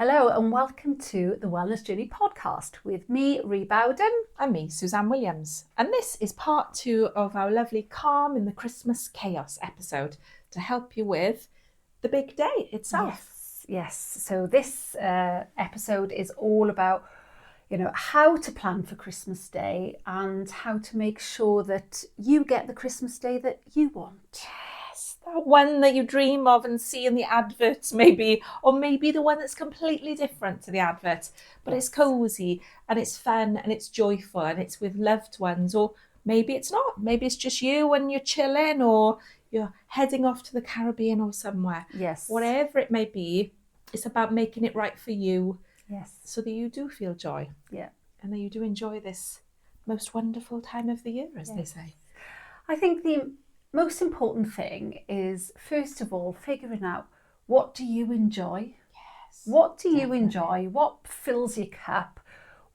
Hello and welcome to the Wellness Journey podcast with me, Rhi Bowden. And me, Suzanne Williams. And this is part 2 of our lovely Calm in the Christmas Chaos episode to help you with the big day itself. Yes. So this episode is all about, how to plan for Christmas Day and how to make sure that you get the Christmas Day that you want. Yes, that one that you dream of and see in the adverts maybe, or maybe the one that's completely different to the advert, but it's cosy and it's fun and it's joyful and it's with loved ones, or maybe it's not. Maybe it's just you and you're chilling, or you're heading off to the Caribbean or somewhere. Yes. Whatever it may be, it's about making it right for you. Yes. So that you do feel joy. Yeah. And that you do enjoy this most wonderful time of the year, as they say. I think the most important thing is, first of all, figuring out, what do you enjoy? Yes. What do you enjoy? What fills your cup?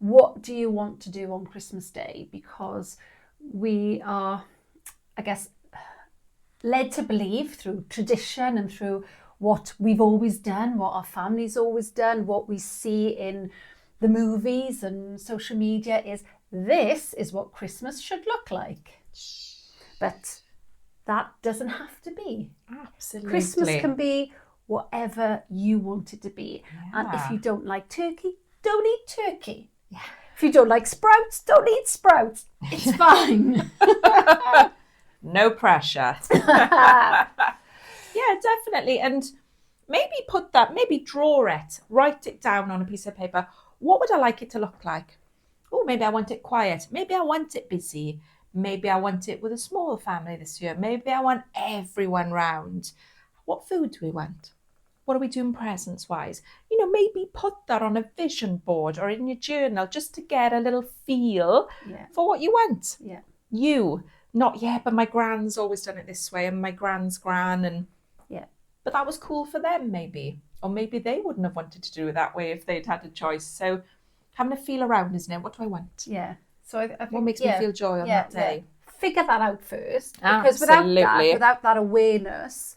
What do you want to do on Christmas Day? Because we are, I guess, led to believe through tradition and through what we've always done, what our family's always done, what we see in the movies and social media is this is what Christmas should look like. But that doesn't have to be. Absolutely. Christmas can be whatever you want it to be. Yeah. And if you don't like turkey, don't eat turkey. Yeah. If you don't like sprouts, don't eat sprouts. It's fine. No pressure. Yeah, definitely. And maybe draw it, write it down on a piece of paper. What would I like it to look like? Oh, maybe I want it quiet. Maybe I want it busy. Maybe I want it with a small family this year. Maybe I want everyone round. What food do we want? What are we doing presents-wise? Maybe put that on a vision board or in your journal just to get a little feel for what you want. Yeah. You, not, but my gran's always done it this way and my gran's gran, and but that was cool for them maybe. Or maybe they wouldn't have wanted to do it that way if they'd had a choice. So having a feel around, isn't it? What do I want? Yeah. So I think what makes me feel joy on that day? Yeah. Figure that out first. Because Absolutely. without that awareness,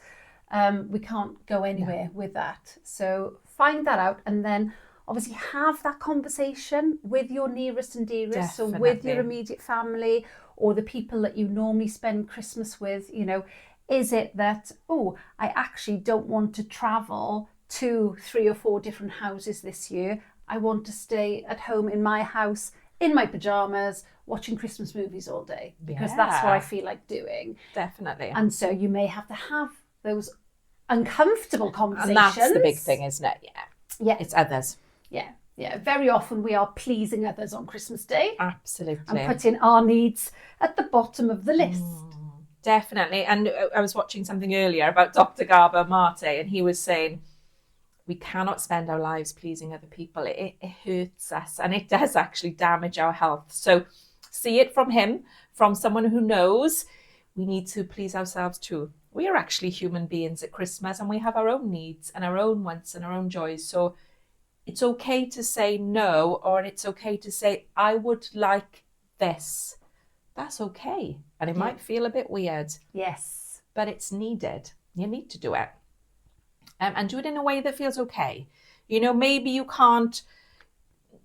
we can't go anywhere with that. So find that out and then obviously have that conversation with your nearest and dearest. Definitely. So with your immediate family or the people that you normally spend Christmas with, is it that, I actually don't want to travel to 3 or 4 different houses this year. I want to stay at home in my house, in my pajamas, watching Christmas movies all day, because that's what I feel like doing. Definitely. And so you may have to have those uncomfortable conversations. And that's the big thing, isn't it? Yeah. It's others. Yeah. Very often we are pleasing others on Christmas Day. Absolutely. And putting our needs at the bottom of the list. Definitely. And I was watching something earlier about Dr. Gabor Mate, and he was saying, we cannot spend our lives pleasing other people. It hurts us and it does actually damage our health. So see it from him, from someone who knows we need to please ourselves too. We are actually human beings at Christmas and we have our own needs and our own wants and our own joys. So it's okay to say no, or it's okay to say, I would like this. That's okay. And it might feel a bit weird. Yes. But it's needed. You need to do it. And do it in a way that feels okay. Maybe you can't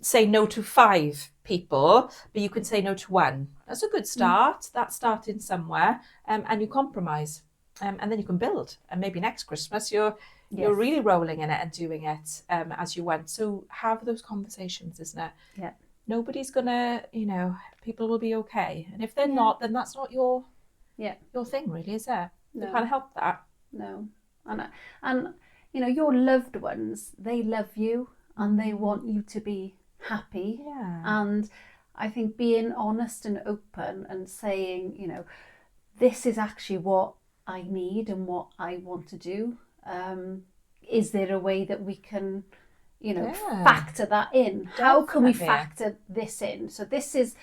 say no to 5 people, but you can say no to 1. That's a good start. That's starting somewhere. And you compromise. And then you can build. And maybe next Christmas you're really rolling in it and doing it as you want. So have those conversations, isn't it? Yeah. Nobody's gonna, people will be okay. And if they're not, then that's not your thing, really, is it? No. You can't help that. No. And your loved ones, they love you and they want you to be happy. Yeah. And I think being honest and open and saying, this is actually what I need and what I want to do. Is there a way that we can factor that in? Definitely. How can we factor this in? So this is,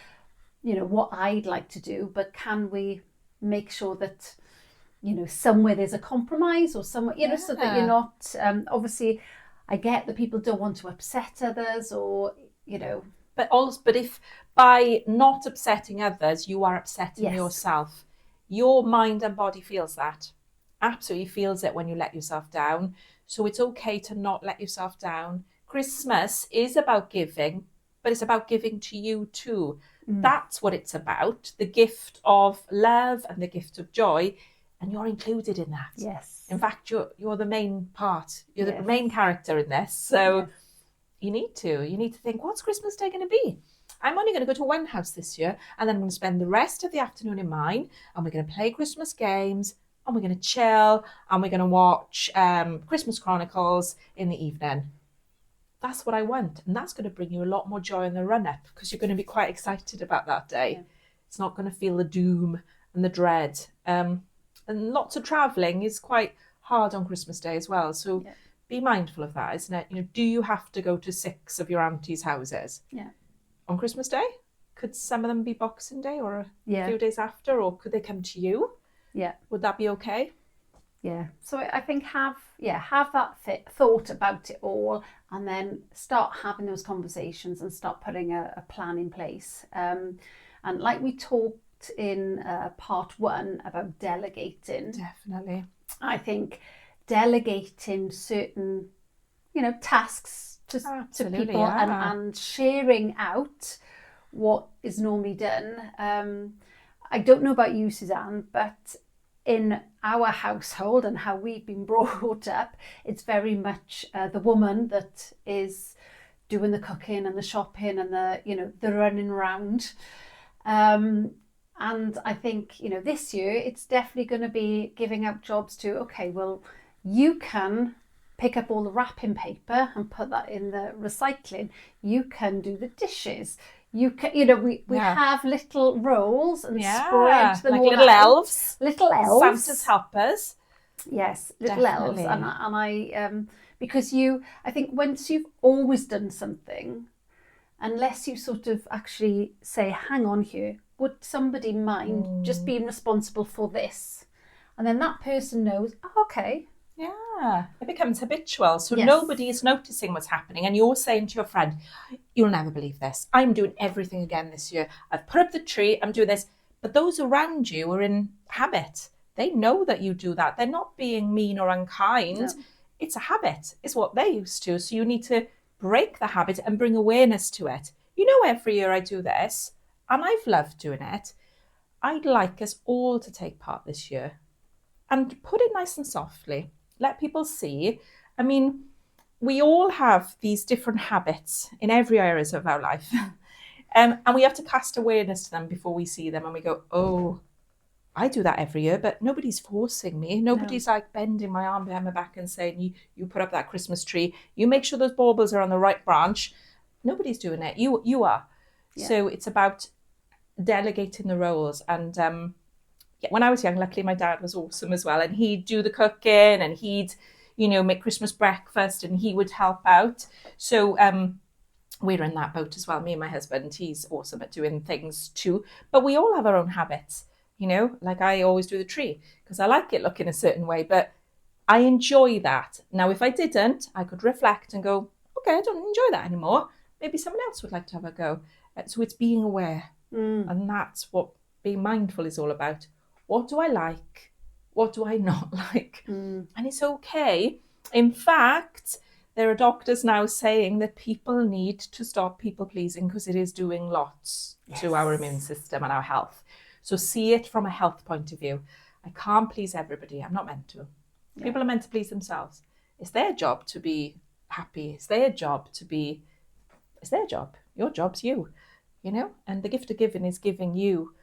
what I'd like to do, but can we make sure that, somewhere there's a compromise or somewhere, so that you're not, obviously I get that people don't want to upset others or, But if by not upsetting others, you are upsetting yourself, your mind and body feels that. Absolutely feels it when you let yourself down. So it's okay to not let yourself down. Christmas is about giving, but it's about giving to you too. That's what it's about. The gift of love and the gift of joy. And you're included in that. Yes. In fact, you're the main part. You're Yes. the main character in this. So Yes. you need to think, what's Christmas Day going to be? I'm only going to go to one house this year, and then I'm going to spend the rest of the afternoon in mine, and we're going to play Christmas games, and we're going to chill, and we're going to watch Christmas Chronicles in the evening. That's what I want. And that's going to bring you a lot more joy in the run-up, because you're going to be quite excited about that day. Yeah. It's not going to feel the doom and the dread. And lots of travelling is quite hard on Christmas Day as well. So be mindful of that, isn't it? You know, do you have to go to 6 of your auntie's houses on Christmas Day? Could some of them be Boxing Day or a few days after, or could they come to you? Yeah. Would that be okay? Yeah. So I think have that thought about it all, and then start having those conversations and start putting a plan in place. And like we talked in part 1 about delegating. Definitely. I think delegating certain, tasks to people and sharing out what is normally done. I don't know about you, Suzanne, but in our household and how we've been brought up, it's very much the woman that is doing the cooking and the shopping and the running around. And I think, this year it's definitely going to be giving out jobs to, okay, well, you can pick up all the wrapping paper and put that in the recycling. You can do the dishes. You can, we have little roles and spread them like all little out. elves. Little elves. Santa's helpers. Yes, little elves. And I because I think once you've always done something, unless you sort of actually say, hang on here, would somebody mind just being responsible for this? And then that person knows, okay. Yeah, it becomes habitual. So nobody is noticing what's happening. And you're saying to your friend, you'll never believe this. I'm doing everything again this year. I've put up the tree, I'm doing this. But those around you are in habit. They know that you do that. They're not being mean or unkind. No. It's a habit. It's what they're used to. So you need to break the habit and bring awareness to it. Every year I do this, and I've loved doing it. I'd like us all to take part this year and put it nice and softly. Let people see. I mean, we all have these different habits in every area of our life. And we have to cast awareness to them before we see them. And we go, oh, I do that every year, but nobody's forcing me. Nobody's like bending my arm behind my back and saying, you put up that Christmas tree. You make sure those baubles are on the right branch. Nobody's doing it. You are. Yeah. So it's about delegating the roles. And when I was young, luckily my dad was awesome as well. And he'd do the cooking and he'd, make Christmas breakfast and he would help out. So we're in that boat as well. Me and my husband, he's awesome at doing things too. But we all have our own habits, like I always do the tree because I like it looking a certain way, but I enjoy that. Now, if I didn't, I could reflect and go, okay, I don't enjoy that anymore. Maybe someone else would like to have a go. So it's being aware. And that's what being mindful is all about. What do I like? What do I not like? And it's okay. In fact, there are doctors now saying that people need to stop people pleasing because it is doing lots to our immune system and our health. So see it from a health point of view. I can't please everybody. I'm not meant to. Yeah. People are meant to please themselves. It's their job to be happy. It's their job. Your job's you, and the gift of giving is giving you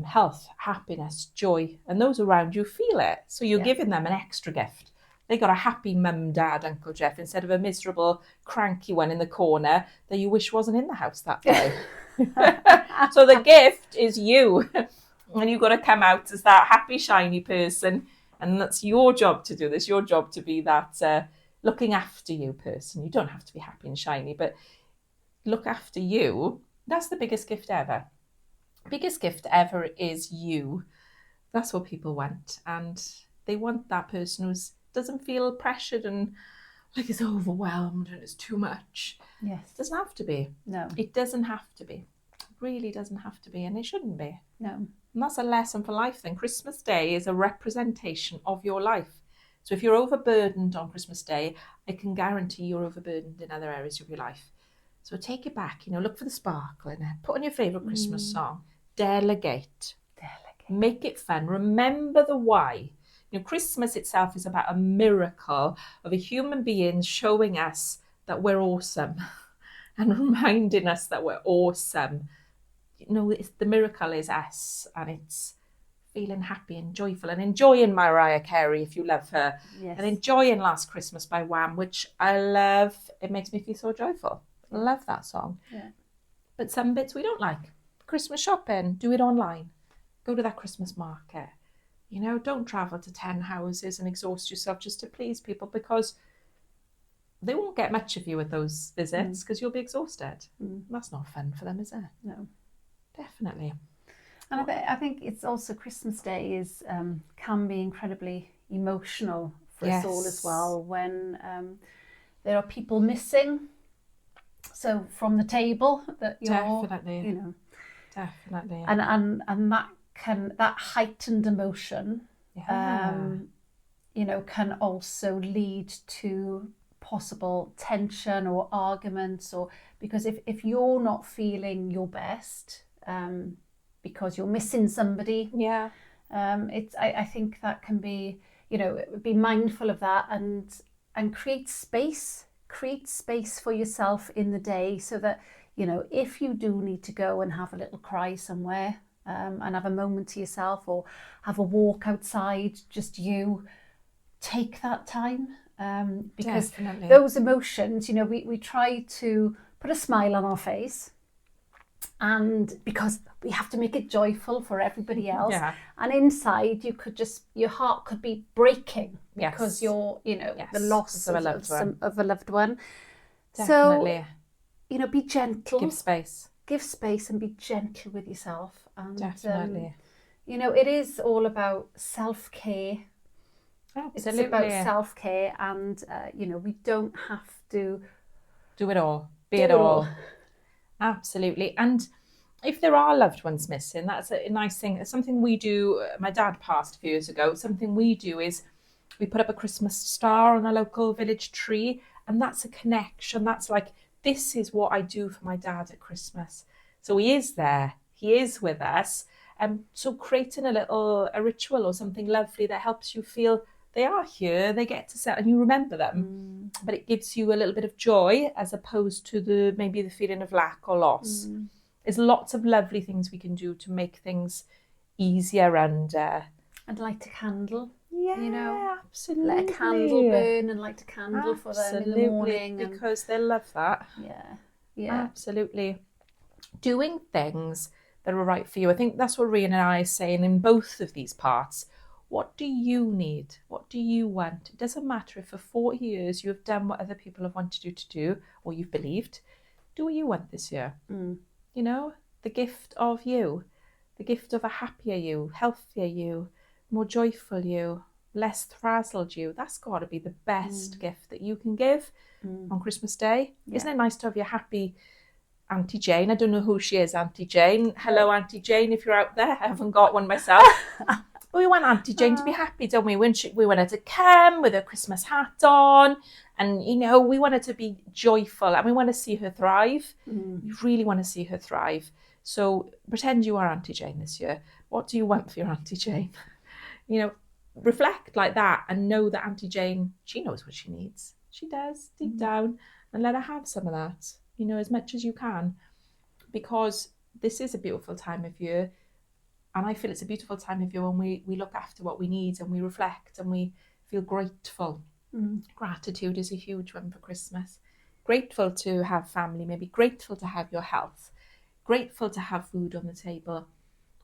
health, happiness, joy, and those around you feel it. So you're giving them an extra gift. They got a happy mum, dad, Uncle Jeff instead of a miserable, cranky one in the corner that you wish wasn't in the house that day. So the gift is you. And you've got to come out as that happy, shiny person. And that's your job to do this. Your job to be that looking after you person. You don't have to be happy and shiny, but look after you. That's the biggest gift ever. Biggest gift ever is you. That's what people want. And they want that person who doesn't feel pressured and like it's overwhelmed and it's too much. Yes. It doesn't have to be. No. It doesn't have to be. It really doesn't have to be, and it shouldn't be. No. And that's a lesson for life then. Christmas Day is a representation of your life. So if you're overburdened on Christmas Day, I can guarantee you're overburdened in other areas of your life. So take it back, look for the sparkle in it. Put on your favourite Christmas song. Delegate. Make it fun. Remember the why. Christmas itself is about a miracle of a human being showing us that we're awesome and reminding us that we're awesome. The miracle is us, and it's feeling happy and joyful and enjoying Mariah Carey if you love her, and enjoying Last Christmas by Wham, which I love. It makes me feel so joyful. I love that song. Yeah. But some bits we don't like. Christmas shopping, do it online. Go to that Christmas market. Don't travel to 10 houses and exhaust yourself just to please people, because they won't get much of you at those visits because you'll be exhausted. That's not fun for them, is it? No. Definitely. And I think it's also Christmas Day can be incredibly emotional for us all as well, when there are people missing. So from the table that you're, definitely. Definitely. And that heightened emotion, can also lead to possible tension or arguments, or because if you're not feeling your best, because you're missing somebody, I think that can be, be mindful of that and create space for yourself in the day, so that if you do need to go and have a little cry somewhere, and have a moment to yourself, or have a walk outside, just you, take that time, because definitely. Those emotions, we try to put a smile on our face, and because we have to make it joyful for everybody else, and inside your heart could be breaking because you're the loss of a loved one. Definitely. So be gentle, give space and be gentle with yourself, and definitely. It is all about self-care. Absolutely. It's about self-care, and we don't have to do it all, be it all. Absolutely. And if there are loved ones missing, that's a nice thing. It's something we do. My dad passed a few years ago. Something we do is we put up a Christmas star on a local village tree, and that's a connection. That's like, this is what I do for my dad at Christmas. So he is there. He is with us. So creating a ritual or something lovely that helps you feel they are here, they get to set, and you remember them, but it gives you a little bit of joy as opposed to maybe the feeling of lack or loss. There's lots of lovely things we can do to make things easier, and light a candle. Yeah, absolutely. Let a candle burn and light a candle for them in the morning, because they love that. Yeah, absolutely. Doing things that are right for you. I think that's what Rhi and I are saying in both of these parts. What do you need? What do you want? It doesn't matter if for 40 years you have done what other people have wanted you to do, or you've believed. Do what you want this year. The gift of you, the gift of a happier you, healthier you, more joyful you, less frazzled you. That's got to be the best gift that you can give on Christmas Day. Isn't it nice to have your happy Auntie Jane? I don't know who she is, Auntie Jane. Hello, Auntie Jane, if you're out there. I haven't got one myself. We want Auntie Jane to be happy, don't we? We want her to come with her Christmas hat on, and we want her to be joyful, and we want to see her thrive. We really want to see her thrive. So pretend you are Auntie Jane this year. What do you want for your Auntie Jane? Reflect like that and know that Auntie Jane, she knows what she needs. She does, deep down, and let her have some of that, as much as you can, because this is a beautiful time of year. And I feel it's a beautiful time of year when we look after what we need, and we reflect and we feel grateful. Gratitude is a huge one for Christmas. Grateful to have family, maybe grateful to have your health, grateful to have food on the table.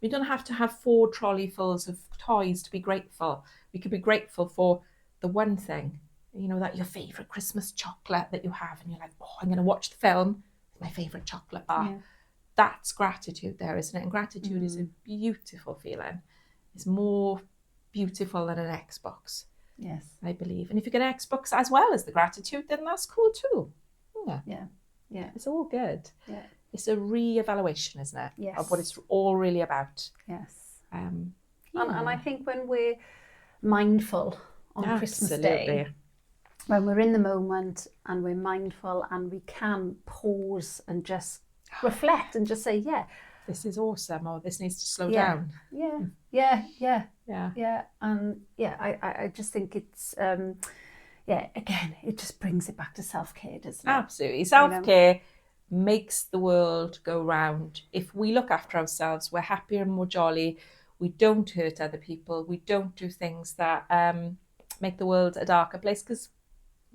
We don't have to have 4 trolleyfuls of toys to be grateful. We could be grateful for the one thing, that your favourite Christmas chocolate that you have, and you're like, I'm going to watch the film, it's my favourite chocolate bar. Yeah. That's gratitude there, isn't it? And gratitude is a beautiful feeling. It's more beautiful than an Xbox. Yes. I believe. And if you get an Xbox as well as the gratitude, then that's cool too. Yeah. It's all good. Yeah. It's a re-evaluation, isn't it? Yes. Of what it's all really about. Yes. Yeah. And I think when we're mindful on Christmas Day, when we're in the moment and we're mindful and we can pause and just reflect and just say, yeah, this is awesome, or this needs to slow down. Yeah. And I just think it's, again, it just brings it back to self-care, doesn't it? Absolutely. Self-care makes the world go round. If we look after ourselves, we're happier and more jolly. We don't hurt other people. We don't do things that make the world a darker place, because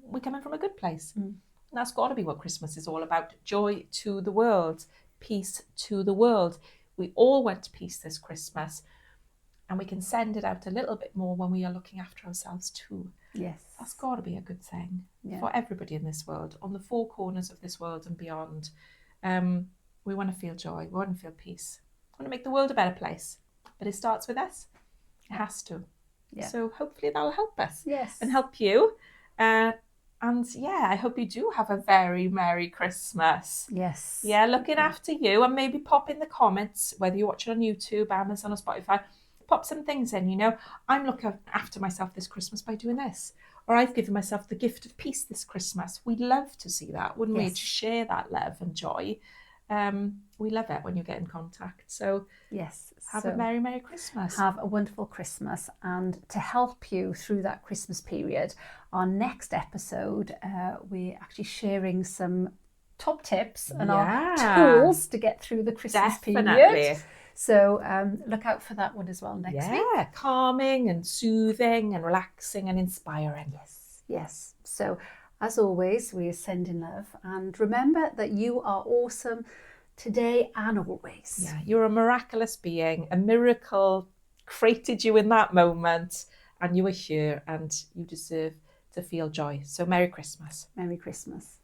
we're coming from a good place. And that's got to be what Christmas is all about. Joy to the world, peace to the world. We all want peace this Christmas, and we can send it out a little bit more when we are looking after ourselves too. Yes. That's got to be a good thing for everybody in this world, on the four corners of this world and beyond. We want to feel joy. We want to feel peace. We want to make the world a better place. But it starts with us. It has to. Yeah. So hopefully that'll help us. Yes. And help you. And I hope you do have a very Merry Christmas. Yes. Yeah, looking after you, and maybe pop in the comments, whether you're watching on YouTube, Amazon or Spotify, pop some things in, I'm looking after myself this Christmas by doing this. Or I've given myself the gift of peace this Christmas. We'd love to see that, wouldn't we? To share that love and joy. We love it when you get in contact. So have a Merry, Merry Christmas. Have a wonderful Christmas. And to help you through that Christmas period, our next episode, we're actually sharing some top tips and our tools to get through the Christmas period. So look out for that one as well next week. Yeah, calming and soothing and relaxing and inspiring. Yes. So as always, we are sending love. And remember that you are awesome today and always. Yeah, you're a miraculous being. A miracle created you in that moment, and you are here and you deserve to feel joy. So Merry Christmas. Merry Christmas.